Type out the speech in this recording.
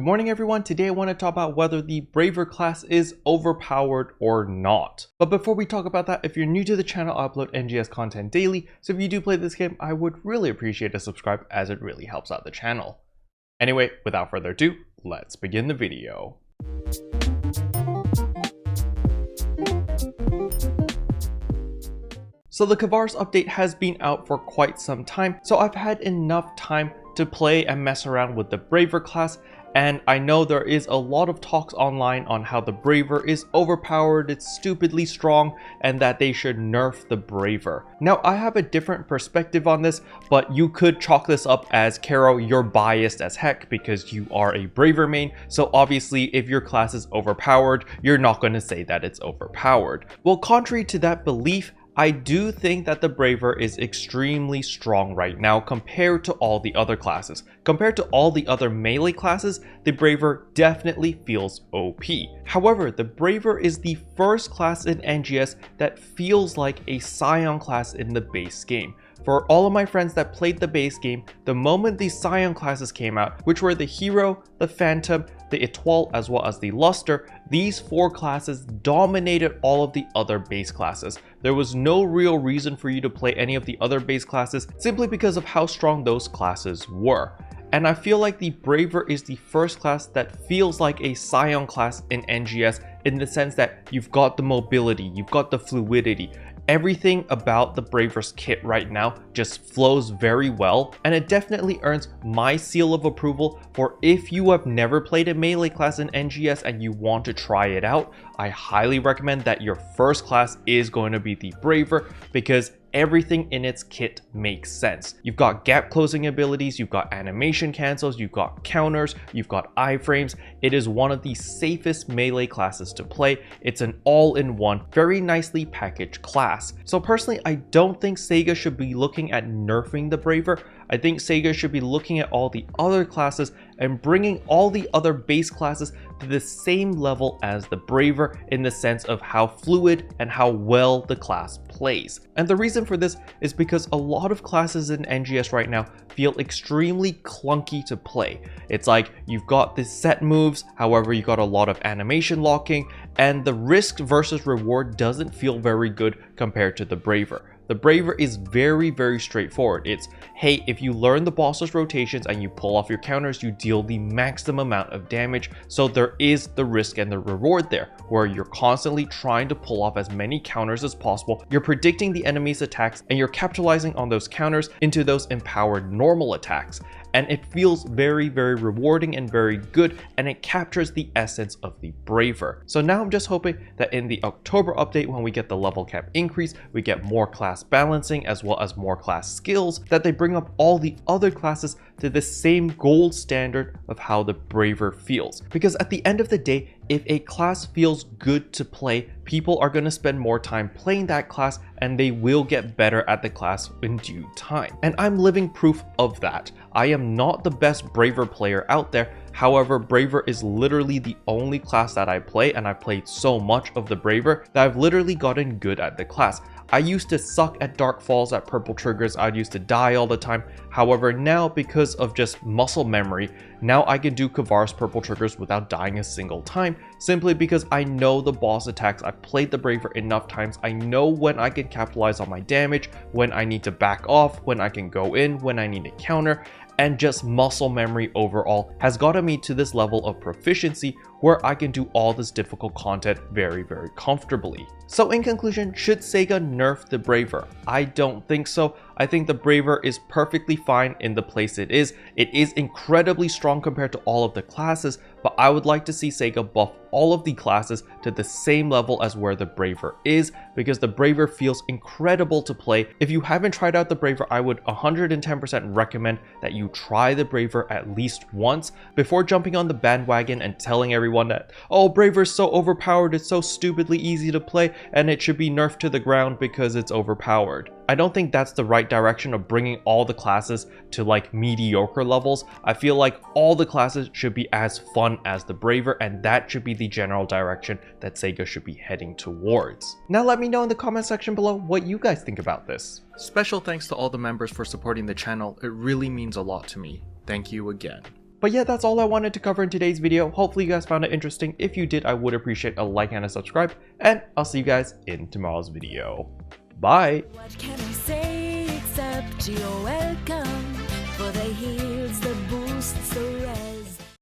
morning everyone, today I want to talk about whether the Braver class is overpowered or not. But before we talk about that, if you're new to the channel, I upload NGS content daily, so if you do play this game, I would really appreciate a subscribe as it really helps out the channel. Anyway, without further ado, let's begin the video. So the Kavars update has been out for quite some time, so I've had enough time to play and mess around with the Braver class, and I know there is a lot of talks online on how the Braver is overpowered, it's stupidly strong, and that they should nerf the Braver. Now I have a different perspective on this, but you could chalk this up as, Kero, you're biased as heck because you are a Braver main, so obviously if your class is overpowered, you're not going to say that it's overpowered. Well, contrary to that belief, I do think that the Braver is extremely strong right now compared to all the other classes. Compared to all the other melee classes, the Braver definitely feels OP. However, the Braver is the first class in NGS that feels like a Scion class in the base game. For all of my friends that played the base game, the moment these Scion classes came out, which were the Hero, the Phantom, the Étoile, as well as the Luster, these four classes dominated all of the other base classes. There was no real reason for you to play any of the other base classes simply because of how strong those classes were. And I feel like the Braver is the first class that feels like a Scion class in NGS in the sense that you've got the mobility, you've got the fluidity. Everything about the Braver's kit right now just flows very well, and it definitely earns my seal of approval for if you have never played a melee class in NGS and you want to try it out. I highly recommend that your first class is going to be the Braver because everything in its kit makes sense. You've got gap closing abilities, you've got animation cancels, you've got counters, you've got iframes. It is one of the safest melee classes to play. It's an all-in-one, very nicely packaged class. So personally, I don't think Sega should be looking at nerfing the Braver. I think Sega should be looking at all the other classes and bringing all the other base classes to the same level as the Braver in the sense of how fluid and how well the class plays. And the reason for this is because a lot of classes in NGS right now feel extremely clunky to play. It's like you've got these set moves, however you got a lot of animation locking, and the risk versus reward doesn't feel very good compared to the Braver. The Braver is very straightforward. It's, hey, if you learn the boss's rotations and you pull off your counters, you deal the maximum amount of damage. So there is the risk and the reward there, where you're constantly trying to pull off as many counters as possible. You're predicting the enemy's attacks and you're capitalizing on those counters into those empowered normal attacks. And it feels very rewarding and very good, and it captures the essence of the Braver. So now I'm just hoping that in the October update, when we get the level cap increase, we get more class balancing as well as more class skills, that they bring up all the other classes to the same gold standard of how the Braver feels. Because at the end of the day, if a class feels good to play, people are going to spend more time playing that class and they will get better at the class in due time. And I'm living proof of that. I am not the best Braver player out there. However, Braver is literally the only class that I play, and I've played so much of the Braver that I've literally gotten good at the class. I used to suck at Dark Falls, at Purple Triggers, I used to die all the time. However, now because of just muscle memory, now I can do Kavars Purple Triggers without dying a single time, simply because I know the boss attacks. I've played the Braver enough times. I know when I can capitalize on my damage, when I need to back off, when I can go in, when I need to counter, and just muscle memory overall has gotten me to this level of proficiency where I can do all this difficult content very comfortably. So in conclusion, should Sega nerf the Braver? I don't think so. I think the Braver is perfectly fine in the place it is. It is incredibly strong compared to all of the classes, but I would like to see Sega buff all of the classes to the same level as where the Braver is, because the Braver feels incredible to play. If you haven't tried out the Braver, I would 110% recommend that you try the Braver at least once before jumping on the bandwagon and telling everyone that, oh, Braver is so overpowered, it's so stupidly easy to play, and it should be nerfed to the ground because it's overpowered. I don't think that's the right direction of bringing all the classes to like mediocre levels. I feel like all the classes should be as fun as the Braver, and that should be the general direction that Sega should be heading towards. Now let me know in the comment section below what you guys think about this. Special thanks to all the members for supporting the channel. It really means a lot to me. Thank you again. But yeah, that's all I wanted to cover in today's video. Hopefully you guys found it interesting. If you did, I would appreciate a like and a subscribe, and I'll see you guys in tomorrow's video. Bye! What can I say except you're welcome for the heals, the boosts, the